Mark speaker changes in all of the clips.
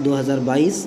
Speaker 1: 2022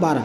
Speaker 1: 12।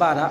Speaker 1: 12,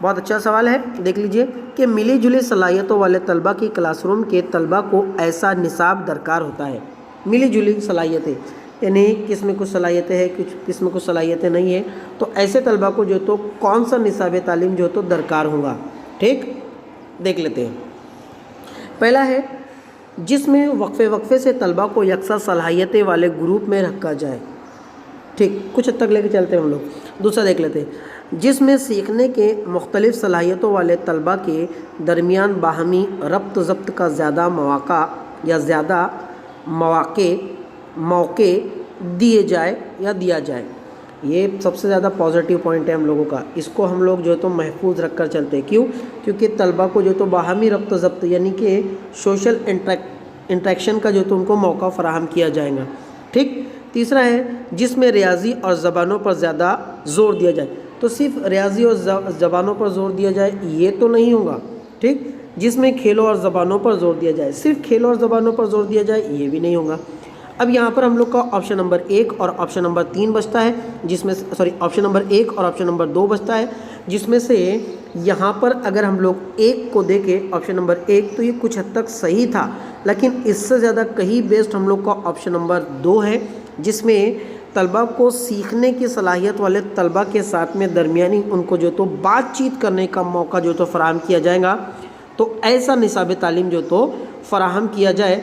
Speaker 1: بہت اچھا سوال ہے، دیکھ لیجئے کہ ملی جلی صلاحیتوں والے طلبہ کی کلاس روم کے طلبہ کو ایسا نصاب درکار ہوتا ہے۔ ملی جلی صلاحیتیں یعنی کس میں کچھ صلاحیتیں ہیں، کس میں کچھ صلاحیتیں نہیں ہیں، تو ایسے طلبہ کو جو تو کون سا نصاب تعلیم جو تو درکار ہوگا، ٹھیک، دیکھ لیتے ہیں۔ پہلا ہے جس میں وقفے سے طلبہ کو یکساں صلاحیتیں والے گروپ میں رکھا جائے، ٹھیک، کچھ حد تک لے کے چلتے ہیں ہم لوگ۔ دوسرا دیکھ لیتے ہیں جس میں سیکھنے کے مختلف صلاحیتوں والے طلبہ کے درمیان باہمی ربط ضبط کا زیادہ موقع دیے جائے یا دیا جائے۔ یہ سب سے زیادہ پازیٹیو پوائنٹ ہے ہم لوگوں کا، اس کو ہم لوگ جو تو محفوظ رکھ کر چلتے ہیں۔ کیوں؟ کیونکہ طلبہ کو جو تو باہمی ربط و ضبط یعنی کہ سوشل انٹریکشن کا جو تو ان کو موقع فراہم کیا جائے گا، ٹھیک۔ تیسرا ہے جس میں ریاضی اور زبانوں پر زیادہ زور دیا جائے، تو صرف ریاضی اور زبانوں پر زور دیا جائے یہ تو نہیں ہوگا، ٹھیک۔ جس میں کھیلوں اور زبانوں پر زور دیا جائے، صرف کھیلوں اور زبانوں پر زور دیا جائے یہ بھی نہیں ہوگا۔ اب یہاں پر ہم لوگ کا آپشن نمبر 1 اور آپشن نمبر 3 بچتا ہے، جس میں آپشن نمبر 1 اور آپشن نمبر 2 بچتا ہے، جس میں سے یہاں پر اگر ہم لوگ 1 کو دیکھیں، آپشن نمبر 1 تو یہ کچھ حد تک صحیح تھا، لیکن اس سے زیادہ کہیں بیسٹ ہم لوگ کا آپشن نمبر 2 ہے، جس میں طلبہ کو سیکھنے کی صلاحیت والے طلبہ کے ساتھ میں درمیانی ان کو جو تو بات چیت کرنے کا موقع جو تو فراہم کیا جائے گا، تو ایسا نصاب تعلیم جو تو فراہم کیا جائے۔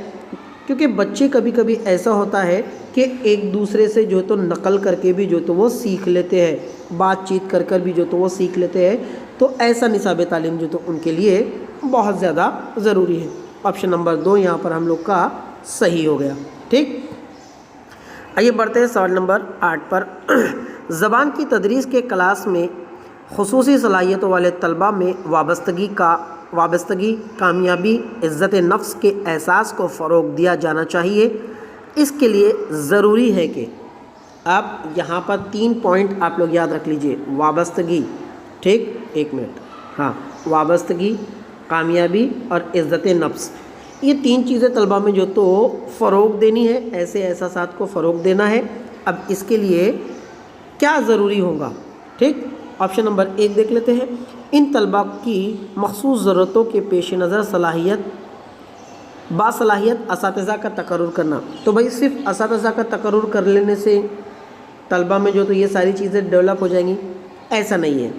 Speaker 1: کیونکہ بچے کبھی کبھی ایسا ہوتا ہے کہ ایک دوسرے سے جو تو نقل کر کے بھی جو تو وہ سیکھ لیتے ہیں، بات چیت کر کر بھی جو تو وہ سیکھ لیتے ہیں، تو ایسا نصاب تعلیم جو تو ان کے لیے بہت زیادہ ضروری ہے۔ آپشن نمبر 2 یہاں پر ہم لوگ کا صحیح ہو گیا، ٹھیک۔ آئیے بڑھتے ہیں سوال نمبر 8 پر۔ زبان کی تدریس کے کلاس میں خصوصی صلاحیتوں والے طلبہ میں وابستگی، کامیابی، عزت نفس کے احساس کو فروغ دیا جانا چاہیے۔ اس کے لیے ضروری ہے کہ آپ یہاں پر 3 پوائنٹ آپ لوگ یاد رکھ لیجئے، وابستگی، ٹھیک، 1 منٹ، ہاں، وابستگی، کامیابی اور عزت نفس، یہ 3 چیزیں طلبہ میں جو تو فروغ دینی ہے، ایسے احساسات کو فروغ دینا ہے۔ اب اس کے لیے کیا ضروری ہوگا، ٹھیک، آپشن نمبر 1 دیکھ لیتے ہیں۔ ان طلبہ کی مخصوص ضرورتوں کے پیش نظر باصلاحیت اساتذہ کا تقرر کرنا، تو بھائی صرف اساتذہ کا تقرر کر لینے سے طلبہ میں جو تو یہ ساری چیزیں ڈیولپ ہو جائیں گی، ایسا نہیں ہے۔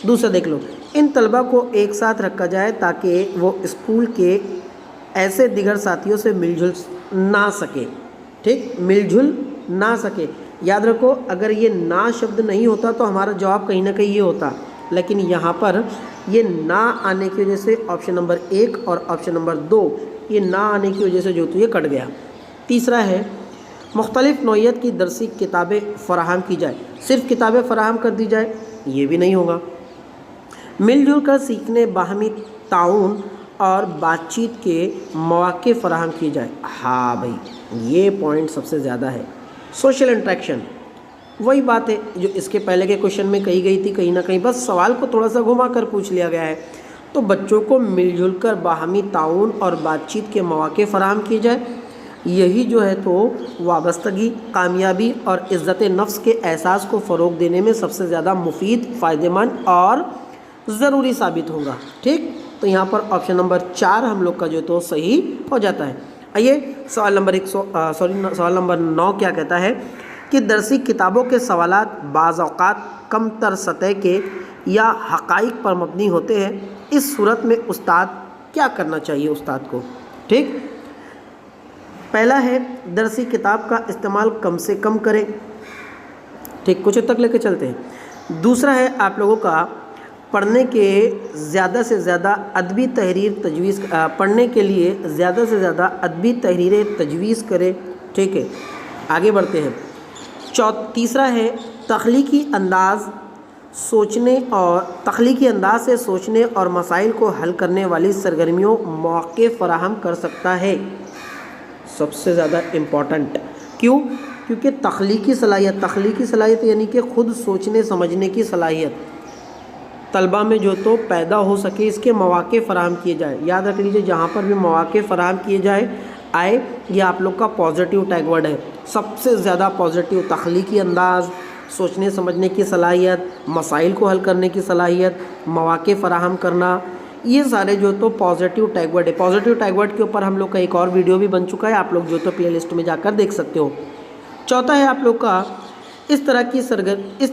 Speaker 1: دوسرا دیکھ لو، ان طلبہ کو ایک ساتھ رکھا جائے تاکہ وہ اسکول کے ایسے دیگر ساتھیوں سے مل جل نہ سکے، ٹھیک، مل جل نہ سکے۔ یاد رکھو اگر یہ نا شبد نہیں ہوتا تو ہمارا جواب کہیں نہ کہیں یہ ہوتا، لیکن یہاں پر یہ نہ آنے کی وجہ سے آپشن نمبر 1 اور آپشن نمبر 2 یہ نہ آنے کی وجہ سے جو تو یہ کٹ گیا۔ تیسرا ہے مختلف نوعیت کی درسی کتابیں فراہم کی جائے، صرف کتابیں فراہم کر دی جائے یہ بھی نہیں ہوگا۔ مل جل کر سیکھنے، باہمی تعاون اور بات چیت کے مواقع فراہم کیے جائے، ہاں بھائی یہ پوائنٹ سب سے زیادہ ہے۔ سوشل انٹریکشن، وہی بات ہے جو اس کے پہلے کے کوشچن میں کہی گئی تھی، کہیں نہ کہیں بس سوال کو تھوڑا سا گھما کر پوچھ لیا گیا ہے۔ تو بچوں کو مل جل کر باہمی تعاون اور بات چیت کے مواقع فراہم کیے جائے، یہی جو ہے تو وابستگی، کامیابی اور عزت نفس کے احساس کو فروغ دینے میں سب سے زیادہ مفید، فائدہ مند اور ضروری ثابت ہوگا، ٹھیک۔ تو یہاں پر آپشن نمبر 4 ہم لوگ کا جو تو صحیح ہو جاتا ہے۔ آئیے سوال نمبر 9 کیا کہتا ہے کہ درسی کتابوں کے سوالات بعض اوقات کم تر سطح کے یا حقائق پر مبنی ہوتے ہیں، اس صورت میں استاد کیا کرنا چاہیے استاد کو، ٹھیک۔ پہلا ہے درسی کتاب کا استعمال کم سے کم کریں، ٹھیک، کچھ تک لے کے چلتے ہیں۔ دوسرا ہے آپ لوگوں کا پڑھنے کے زیادہ سے زیادہ ادبی پڑھنے کے لیے زیادہ سے زیادہ ادبی تحریریں تجویز کرے، ٹھیک ہے۔ آگے بڑھتے ہیں۔ تیسرا ہے تخلیقی انداز سے سوچنے اور مسائل کو حل کرنے والی سرگرمیوں مواقع فراہم کر سکتا ہے، سب سے زیادہ امپورٹنٹ۔ کیوں؟ کیونکہ تخلیقی صلاحیت یعنی کہ خود سوچنے سمجھنے کی صلاحیت طلبہ میں جو تو پیدا ہو سکے، اس کے مواقع فراہم کیے جائے۔ یاد رکھ لیجئے جہاں پر بھی مواقع فراہم کیے آئے یہ آپ لوگ کا پازیٹیو ٹیگ ورڈ ہے، سب سے زیادہ پازیٹیو، تخلیقی انداز، سوچنے سمجھنے کی صلاحیت، مسائل کو حل کرنے کی صلاحیت، مواقع فراہم کرنا، یہ سارے جو تو پازیٹیو ٹیگ ورڈ ہے۔ پازیٹیو ٹیگ ورڈ کے اوپر ہم لوگ کا ایک اور ویڈیو بھی بن چکا ہے، آپ لوگ جو تو پلے لسٹ میں جا کر دیکھ سکتے ہو۔ چوتھا ہے آپ لوگ کا اس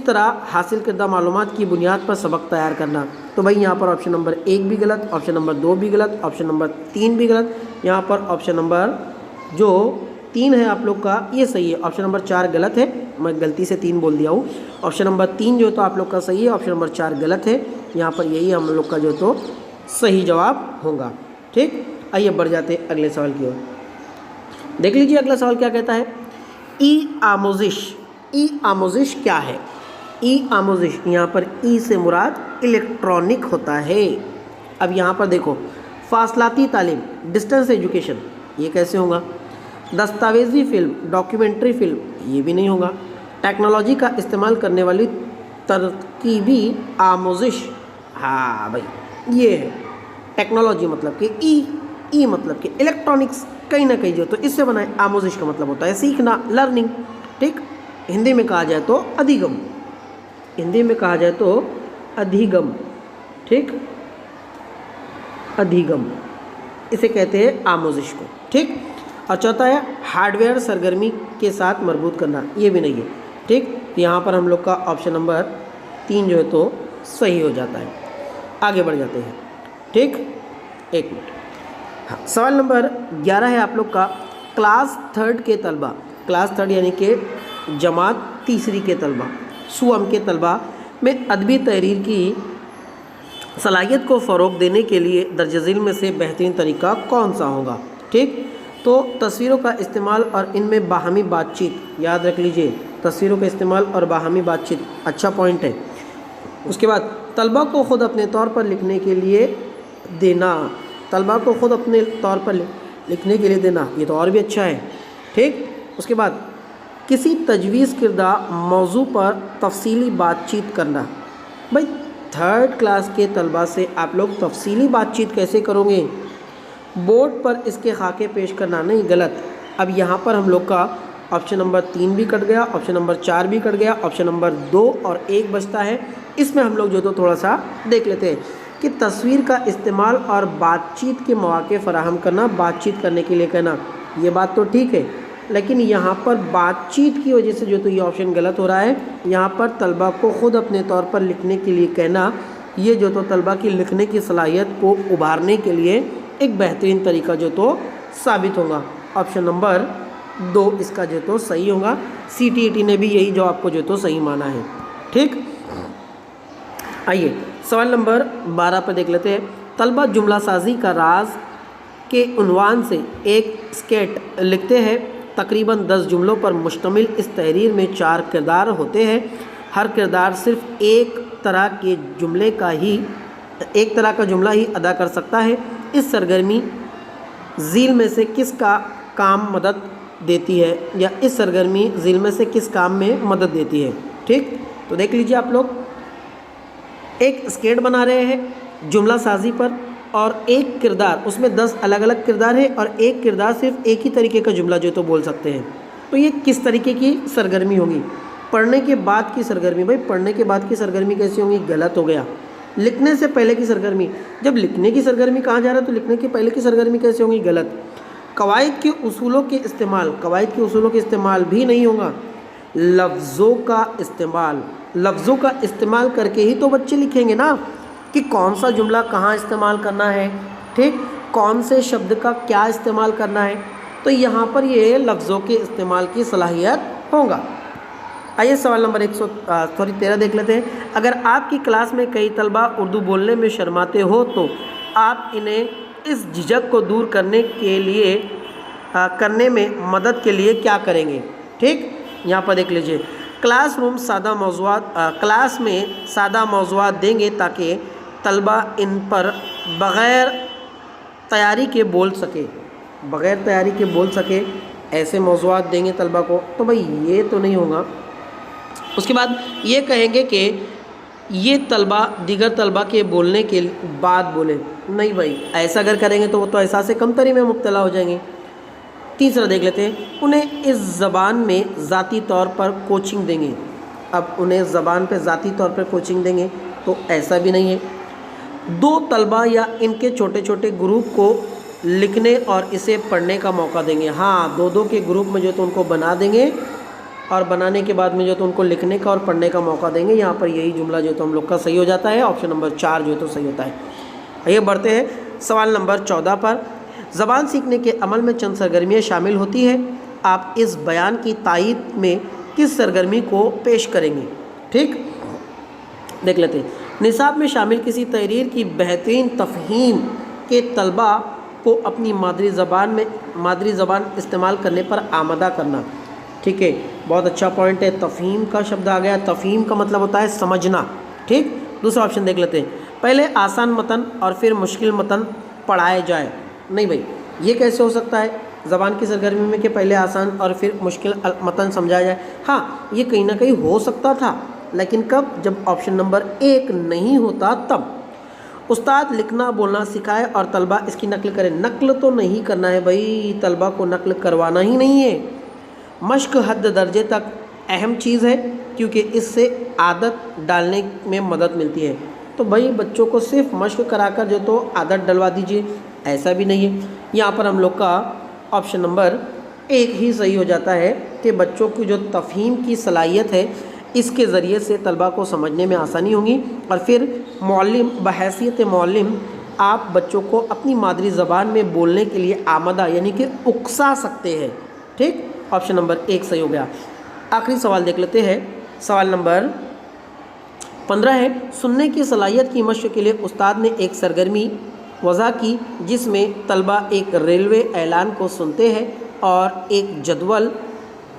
Speaker 1: طرح حاصل کردہ معلومات کی بنیاد پر سبق تیار کرنا۔ تو بھائی یہاں پر آپشن نمبر 1 بھی غلط، آپشن نمبر 2 بھی غلط، آپشن نمبر 3 بھی غلط، یہاں پر آپشن نمبر جو 3 ہے آپ لوگ کا یہ صحیح ہے، آپشن نمبر 4 غلط ہے، میں غلطی سے 3 بول دیا ہوں، آپشن نمبر 3 جو تو آپ لوگ کا صحیح ہے، آپشن نمبر 4 غلط ہے، یہاں پر یہی ہم لوگ کا جو تو صحیح جواب ہوگا۔ ٹھیک، آئیے بڑھ جاتے ہیں اگلے سوال کی اور۔ دیکھ لیجیے اگلا سوال کیا کہتا ہے، ای آموزش۔ ای آموزش کیا ہے؟ ای آموزش، یہاں پر ای سے مراد الیکٹرانک ہوتا ہے۔ اب یہاں پر دیکھو، فاصلاتی تعلیم، ڈسٹنس ایجوکیشن، یہ کیسے ہوگا؟ دستاویزی فلم، ڈاکیومنٹری فلم، یہ بھی نہیں ہوگا۔ ٹیکنالوجی کا استعمال کرنے والی ترکیبی آموزش، ہاں بھائی یہ ہے ٹیکنالوجی، مطلب کہ ای مطلب کہ الیکٹرانکس، کہیں نہ کہیں جو تو اس سے بنا ہے۔ آموزش کا مطلب ہوتا ہے سیکھنا، لرننگ۔ ٹھیک، ہندی میں کہا جائے تو ادھیگم، ہندی میں کہا جائے تو ادھیگم۔ ٹھیک، ادھیگم اسے کہتے ہیں آموزش کو۔ ٹھیک، اور چوتھا ہے ہارڈ ویئر سرگرمی کے ساتھ مربوط کرنا، یہ بھی نہیں ہے۔ ٹھیک، یہاں پر ہم لوگ کا آپشن نمبر 3 جو ہے تو صحیح ہو جاتا ہے۔ آگے بڑھ جاتے ہیں۔ ٹھیک، ایک منٹ، ہاں سوال نمبر 11 ہے آپ لوگ کا، کلاس 3 کے طلبہ، کلاس 3 یعنی کہ جماعت تیسری کے طلبہ، سوم کے طلبہ میں ادبی تحریر کی صلاحیت کو فروغ دینے کے لیے درج ذیل میں سے بہترین طریقہ کون سا ہوگا؟ ٹھیک، تو تصویروں کا استعمال اور ان میں باہمی بات چیت، یاد رکھ لیجئے تصویروں کا استعمال اور باہمی بات چیت اچھا پوائنٹ ہے۔ اس کے بعد طلبہ کو خود اپنے طور پر لکھنے کے لیے دینا، طلبہ کو خود اپنے طور پر لکھنے کے لیے دینا، یہ تو اور بھی اچھا ہے۔ ٹھیک، اس کے بعد کسی تجویز کردہ موضوع پر تفصیلی بات چیت کرنا۔ بھائی 3rd کلاس کے طلبہ سے آپ لوگ تفصیلی بات چیت کیسے کرو گے؟ بورڈ پر اس کے خاکے پیش کرنا، نہیں، غلط۔ اب یہاں پر ہم لوگ کا آپشن نمبر 3 بھی کٹ گیا، آپشن نمبر 4 بھی کٹ گیا، آپشن نمبر 2 اور 1 بچتا ہے۔ اس میں ہم لوگ جو تو تھوڑا سا دیکھ لیتے ہیں کہ تصویر کا استعمال اور بات چیت کے مواقع فراہم کرنا، بات چیت کرنے کے لیے کہنا، یہ بات تو ٹھیک ہے، لیکن یہاں پر بات چیت کی وجہ سے جو تو یہ آپشن غلط ہو رہا ہے۔ یہاں پر طلبہ کو خود اپنے طور پر لکھنے کے لیے کہنا، یہ جو تو طلبہ کی لکھنے کی صلاحیت کو ابھارنے کے لیے ایک بہترین طریقہ جو تو ثابت ہوگا۔ آپشن نمبر 2 اس کا جو تو صحیح ہوگا۔ CTET نے بھی یہی جواب کو جو تو صحیح مانا ہے۔ ٹھیک، آئیے سوال نمبر 12 پہ دیکھ لیتے ہیں، طلبہ جملہ سازی کا راز کے عنوان سے ایک اسکیٹ لکھتے ہیں، تقریباً 10 جملوں پر مشتمل اس تحریر میں 4 کردار ہوتے ہیں، ہر کردار صرف ایک طرح کا جملہ ہی ادا کر سکتا ہے، اس سرگرمی ذیل میں سے کس کا کام مدد دیتی ہے، یا اس سرگرمی ذیل میں سے کس کام میں مدد دیتی ہے؟ ٹھیک، تو دیکھ لیجئے آپ لوگ، ایک اسکیٹ بنا رہے ہیں جملہ سازی پر، اور ایک کردار، اس میں 10 الگ الگ کردار ہے، اور ایک کردار صرف ایک ہی طریقے کا جملہ جو تو بول سکتے ہیں۔ تو یہ کس طریقے کی سرگرمی ہوگی؟ پڑھنے کے بعد کی سرگرمی۔ بھائی پڑھنے کے بعد کی سرگرمی کیسی ہوگی؟ غلط ہو گیا۔ لکھنے سے پہلے کی سرگرمی، جب لکھنے کی سرگرمی کہا جا رہا ہے تو لکھنے کے پہلے کی سرگرمی کیسے ہوگی؟ غلط۔ قواعد کے اصولوں کے استعمال بھی نہیں ہوگا۔ لفظوں کا استعمال کر کے ہی تو بچے لکھیں گے نا، کہ کون سا جملہ کہاں استعمال کرنا ہے، ٹھیک، کون سے شبد کا کیا استعمال کرنا ہے، تو یہاں پر یہ لفظوں کے استعمال کی صلاحیت ہوگا۔ آئیے سوال نمبر 13 دیکھ لیتے ہیں، اگر آپ کی کلاس میں کئی طلبہ اردو بولنے میں شرماتے ہو تو آپ انہیں اس جھجک کو دور کرنے میں مدد کے لیے کیا کریں گے؟ ٹھیک، یہاں پر دیکھ لیجئے، کلاس میں سادہ موضوعات دیں گے تاکہ طلبہ ان پر بغیر تیاری کے بول سکے، ایسے موضوعات دیں گے طلبہ کو، تو بھائی یہ تو نہیں ہوگا۔ اس کے بعد یہ کہیں گے کہ یہ طلبہ دیگر طلبہ کے بولنے کے بعد بولیں، نہیں بھائی، ایسا اگر کریں گے تو وہ تو احساس کمتری میں مبتلا ہو جائیں گے۔ تیسرا دیکھ لیتے ہیں، انہیں اس زبان میں ذاتی طور پر کوچنگ دیں گے۔ اب انہیں زبان پہ ذاتی طور پر کوچنگ دیں گے تو ایسا بھی نہیں ہے. 2 طلبہ یا ان کے چھوٹے چھوٹے گروپ کو لکھنے اور اسے پڑھنے کا موقع دیں گے. ہاں 2 کے گروپ میں جو تو ان کو بنا دیں گے اور بنانے کے بعد میں جو تو ان کو لکھنے کا اور پڑھنے کا موقع دیں گے. یہاں پر یہی جملہ جو تو ہم لوگ کا صحیح ہو جاتا ہے. آپشن نمبر 4 جو تو صحیح ہوتا ہے. آئیے بڑھتے ہیں سوال نمبر 14 پر. زبان سیکھنے کے عمل میں چند سرگرمیاں شامل ہوتی ہیں. آپ اس بیان کی تائید میں کس سرگرمی کو پیش کریں گے؟ ٹھیک دیکھ لیتے ہیں. نصاب میں شامل کسی تحریر کی بہترین تفہیم کے طلبہ کو اپنی مادری زبان استعمال کرنے پر آمادہ کرنا. ٹھیک ہے بہت اچھا پوائنٹ ہے. تفہیم کا شبد آ گیا. تفہیم کا مطلب ہوتا ہے سمجھنا. ٹھیک دوسرا آپشن دیکھ لیتے ہیں. پہلے آسان متن اور پھر مشکل متن پڑھائے جائے. نہیں بھائی یہ کیسے ہو سکتا ہے زبان کی سرگرمی میں کہ پہلے آسان اور پھر مشکل متن سمجھایا جائے؟ ہاں یہ کہیں نہ کہیں ہو سکتا تھا لیکن کب؟ جب آپشن نمبر 1 نہیں ہوتا تب. استاد لکھنا بولنا سکھائے اور طلبہ اس کی نقل کرے. نقل تو نہیں کرنا ہے بھائی، طلبہ کو نقل کروانا ہی نہیں ہے. مشق حد درجے تک اہم چیز ہے کیونکہ اس سے عادت ڈالنے میں مدد ملتی ہے. تو بھائی بچوں کو صرف مشق کرا کر جو تو عادت ڈلوا دیجئے، ایسا بھی نہیں ہے. یہاں پر ہم لوگ کا آپشن نمبر 1 ہی صحیح ہو جاتا ہے کہ بچوں کی جو تفہیم کی صلاحیت ہے اس کے ذریعے سے طلبہ کو سمجھنے میں آسانی ہوگی اور پھر معلم بحیثیت معلم آپ بچوں کو اپنی مادری زبان میں بولنے کے لیے آمادہ یعنی کہ اکسا سکتے ہیں. ٹھیک آپشن نمبر 1 صحیح ہو گیا. آخری سوال دیکھ لیتے ہیں. سوال نمبر 15 ہے. سننے کی صلاحیت کی مشق کے لیے استاد نے ایک سرگرمی وضع کی جس میں طلبہ ایک ریلوے اعلان کو سنتے ہیں اور ایک جدول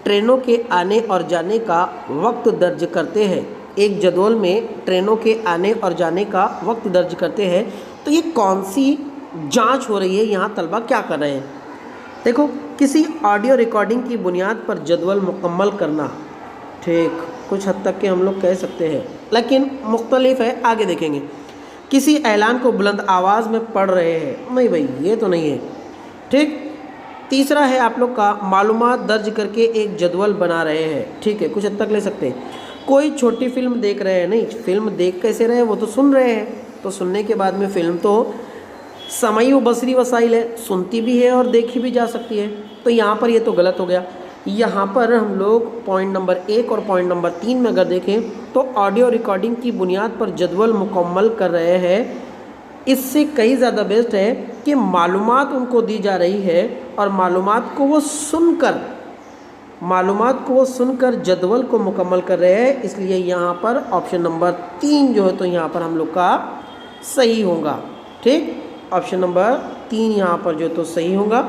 Speaker 1: ٹرینوں کے آنے اور جانے کا وقت درج کرتے ہیں. ایک جدول میں ٹرینوں کے آنے اور جانے کا وقت درج کرتے ہیں. تو یہ کون سی جانچ ہو رہی ہے؟ یہاں طلبہ کیا کر رہے ہیں؟ دیکھو کسی آڈیو ریکارڈنگ کی بنیاد پر جدول مکمل کرنا. ٹھیک کچھ حد تک کہ ہم لوگ کہہ سکتے ہیں لیکن مختلف ہے. آگے دیکھیں گے. کسی اعلان کو بلند آواز میں پڑھ رہے ہیں. نہیں بھائی یہ تو نہیں ہے. ٹھیک تیسرا ہے آپ لوگ کا معلومات درج کر کے ایک جدول بنا رہے ہیں. ٹھیک ہے کچھ حد تک لے سکتے ہیں. کوئی چھوٹی فلم دیکھ رہے ہیں. نہیں فلم دیکھ کیسے رہے؟ وہ تو سن رہے ہیں. تو سننے کے بعد میں فلم تو سمعی و بصری وسائل ہے، سنتی بھی ہے اور دیکھی بھی جا سکتی ہے. تو یہاں پر یہ تو غلط ہو گیا. یہاں پر ہم لوگ پوائنٹ نمبر 1 اور پوائنٹ نمبر 3 میں اگر دیکھیں تو آڈیو ریکارڈنگ کی بنیاد پر جدول مکمل کر رہے ہیں. اس سے کئی زیادہ بیسٹ ہے کہ معلومات ان کو دی جا رہی ہے اور معلومات کو وہ سن کر جدول کو مکمل کر رہے ہیں. اس لیے یہاں پر آپشن نمبر 3 جو ہے تو یہاں پر ہم لوگ کا صحیح ہوگا. ٹھیک آپشن نمبر 3 یہاں پر جو تو صحیح ہوگا.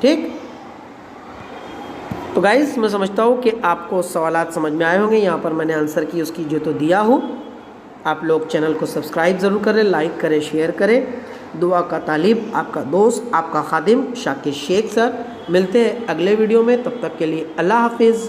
Speaker 1: ٹھیک تو گائز میں سمجھتا ہوں کہ آپ کو سوالات سمجھ میں آئے ہوں گے. یہاں پر میں نے آنسر کی اس کی جو تو دیا ہوں. آپ لوگ چینل کو سبسکرائب ضرور کریں، لائک کریں، شیئر کریں. دعا کا طالب آپ کا دوست آپ کا خادم شاکر شیخ سر. ملتے ہیں اگلے ویڈیو میں. تب تک کے لیے اللہ حافظ.